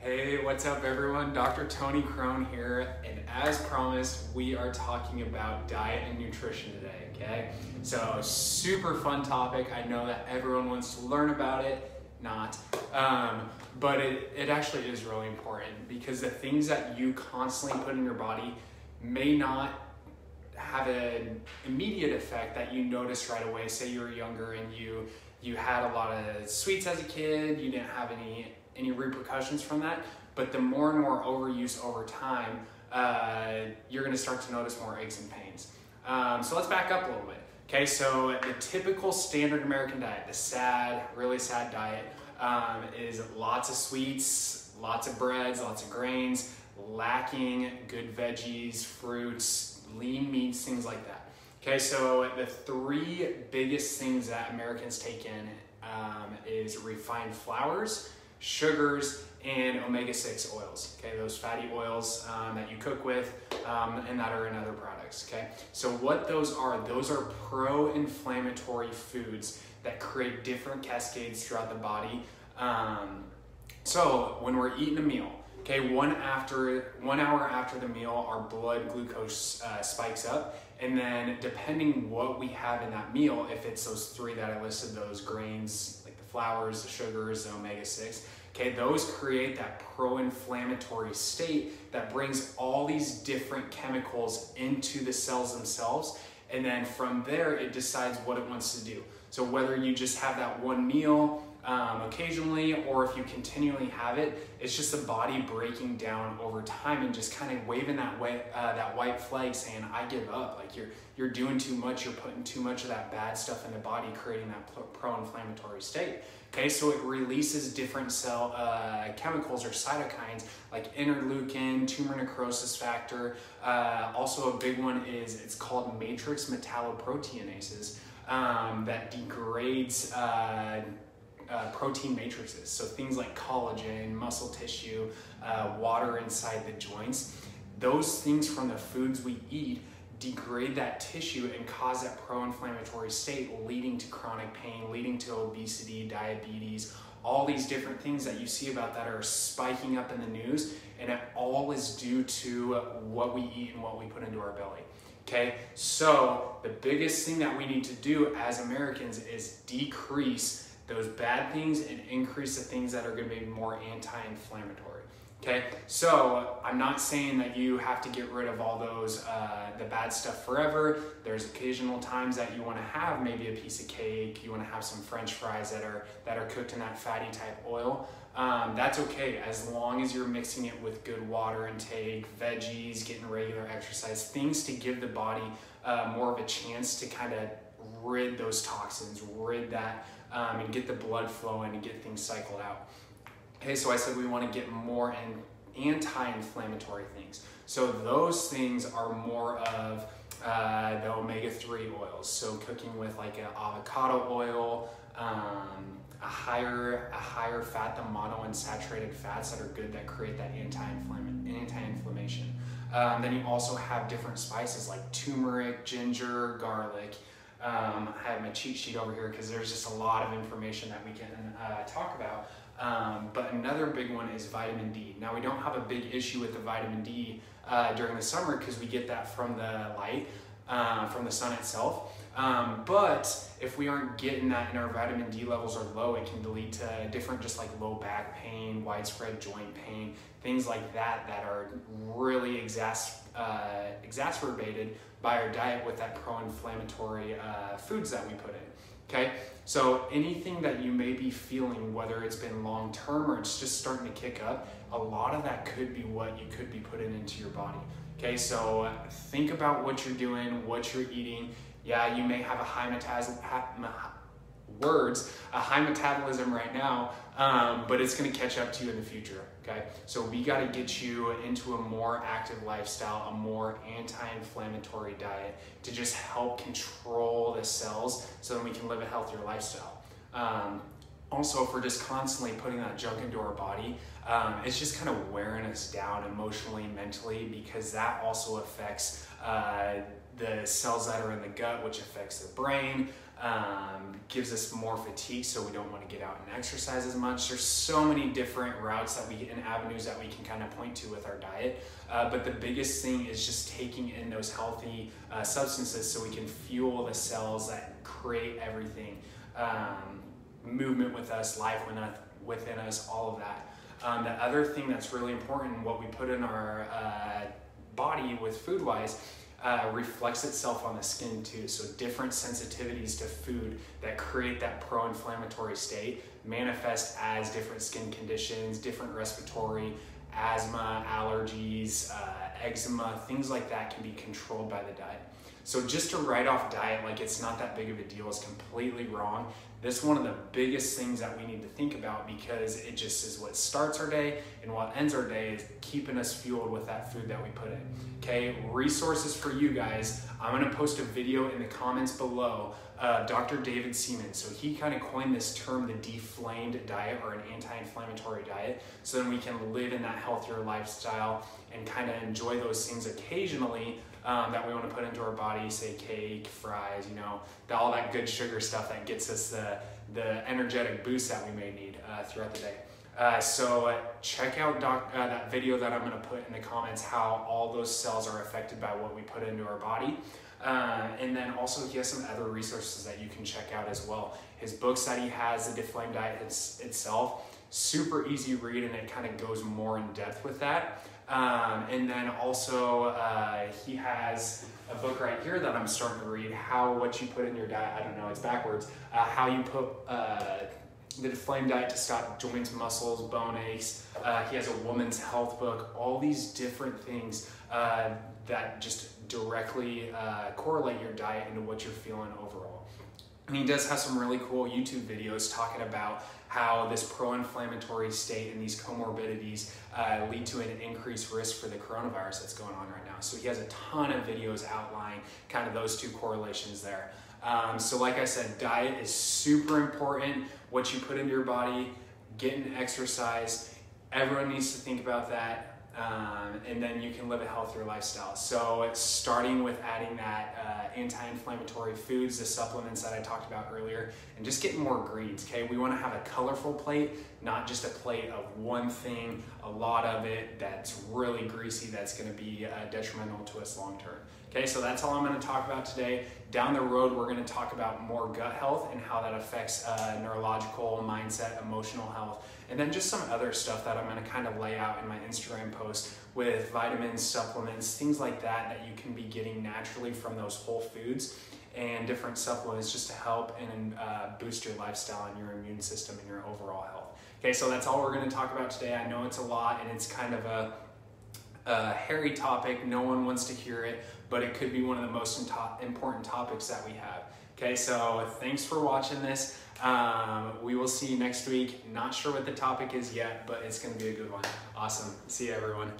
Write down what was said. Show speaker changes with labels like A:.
A: Hey, what's up everyone? Dr. Tony Crone here, and as promised, we are talking about diet and nutrition today, okay? So, super fun topic. I know that everyone wants to learn about it, but it actually is really important because the things that you constantly put in your body may not have an immediate effect that you notice right away. Say you were younger and you had a lot of sweets as a kid, you didn't have any repercussions from that, but the more and more overuse over time, you're gonna start to notice more aches and pains. So let's back up a little bit. Okay, so the typical standard American diet, the really sad diet, is lots of sweets, lots of breads, lots of grains, lacking good veggies, fruits, lean meats, things like that. Okay, so the three biggest things that Americans take in is refined flours, sugars, and omega-6 oils. Okay, those fatty oils that you cook with and that are in other products. Okay, so what those are pro-inflammatory foods that create different cascades throughout the body. So when we're eating a meal, okay, 1 hour after the meal, our blood glucose spikes up, and then depending what we have in that meal, if it's those three that I listed, those grains like the flours, the sugars, the omega-6, okay, those create that pro-inflammatory state that brings all these different chemicals into the cells themselves, and then from there it decides what it wants to do. So whether you just have that one meal occasionally, or if you continually have it, it's just the body breaking down over time and just kind of waving that white flag saying, I give up. Like you're doing too much, you're putting too much of that bad stuff in the body, creating that pro-inflammatory state. Okay, so it releases different cell chemicals or cytokines like interleukin, tumor necrosis factor. Also a big one is, it's called matrix metalloproteinases that degrades protein matrices. So things like collagen, muscle tissue, water inside the joints. Those things from the foods we eat degrade that tissue and cause that pro-inflammatory state, leading to chronic pain, leading to obesity, diabetes, all these different things that you see about that are spiking up in the news, and it all is due to what we eat and what we put into our belly. Okay, so the biggest thing that we need to do as Americans is decrease those bad things and increase the things that are going to be more anti-inflammatory. Okay, so I'm not saying that you have to get rid of all those, the bad stuff forever. There's occasional times that you want to have maybe a piece of cake, you want to have some French fries that are cooked in that fatty type oil. That's okay, as long as you're mixing it with good water intake, veggies, getting regular exercise, things to give the body more of a chance to kind of rid those toxins, rid that, and get the blood flowing and get things cycled out. Okay, so I said we want to get more anti-inflammatory things. So those things are more of the omega-3 oils. So cooking with like an avocado oil, a higher fat, the monounsaturated fats that are good, that create that anti-inflammation. Then you also have different spices like turmeric, ginger, garlic. I have my cheat sheet over here because there's just a lot of information that we can talk about. But another big one is vitamin D. Now we don't have a big issue with the vitamin D during the summer because we get that from the light, from the sun itself. But if we aren't getting that and our vitamin D levels are low, it can lead to different, just like low back pain, widespread joint pain, things like that that are really exacerbated by our diet with that pro-inflammatory foods that we put in. Okay, so anything that you may be feeling, whether it's been long-term or it's just starting to kick up, a lot of that could be what you could be putting into your body. Okay, so think about what you're doing, what you're eating. Yeah, you may have a high metabolism right now, but it's going to catch up to you in the future. Okay, so we got to get you into a more active lifestyle, a more anti-inflammatory diet to just help control the cells so that we can live a healthier lifestyle. Also, if we're just constantly putting that junk into our body, it's just kind of wearing us down emotionally, mentally, because that also affects the cells that are in the gut, which affects the brain, gives us more fatigue, so we don't want to get out and exercise as much. There's so many different routes and avenues that we can kind of point to with our diet. But the biggest thing is just taking in those healthy substances so we can fuel the cells that create everything. Movement with us, life within us, all of that. The other thing that's really important, what we put in our body with food-wise, reflects itself on the skin too. So different sensitivities to food that create that pro-inflammatory state manifest as different skin conditions, different respiratory, asthma, allergies, eczema, things like that can be controlled by the diet. So just to write off diet like it's not that big of a deal is completely wrong. This is one of the biggest things that we need to think about, because it just is what starts our day and what ends our day is keeping us fueled with that food that we put in. Okay, resources for you guys. I'm gonna post a video in the comments below. Dr. David Seaman, so he kind of coined this term, the deflamed diet, or an anti-inflammatory diet, so then we can live in that healthier lifestyle and kind of enjoy those things occasionally that we want to put into our body, say cake, fries, you know, all that good sugar stuff that gets us the energetic boost that we may need throughout the day. So check out that video that I'm going to put in the comments, how all those cells are affected by what we put into our body. And then also he has some other resources that you can check out as well. His books that he has, the Deflamed Diet itself, super easy read, and it kind of goes more in depth with that. And then also he has a book right here that I'm starting to read, what you put in your diet, I don't know, it's backwards, how you put the Deflamed Diet to stop joints, muscles, bone aches. He has a woman's health book, all these different things that just directly correlate your diet into what you're feeling overall. And he does have some really cool YouTube videos talking about how this pro-inflammatory state and these comorbidities lead to an increased risk for the coronavirus that's going on right now. So he has a ton of videos outlining kind of those two correlations there. So like I said, diet is super important. What you put into your body, getting exercise, everyone needs to think about that. And then you can live a healthier lifestyle. So starting with adding that anti-inflammatory foods, the supplements that I talked about earlier, and just getting more greens, okay? We wanna have a colorful plate, not just a plate of one thing, a lot of it that's really greasy, that's gonna be detrimental to us long-term. Okay, so that's all I'm gonna talk about today. Down the road, we're gonna talk about more gut health and how that affects neurological, mindset, emotional health, and then just some other stuff that I'm gonna kind of lay out in my Instagram post with vitamins, supplements, things like that that you can be getting naturally from those whole foods, and different supplements just to help and boost your lifestyle and your immune system and your overall health. Okay, so that's all we're gonna talk about today. I know it's a lot and it's kind of a hairy topic. No one wants to hear it, but it could be one of the most important topics that we have. Okay, so thanks for watching this. We will see you next week. Not sure what the topic is yet, but it's gonna be a good one. Awesome. See you, everyone.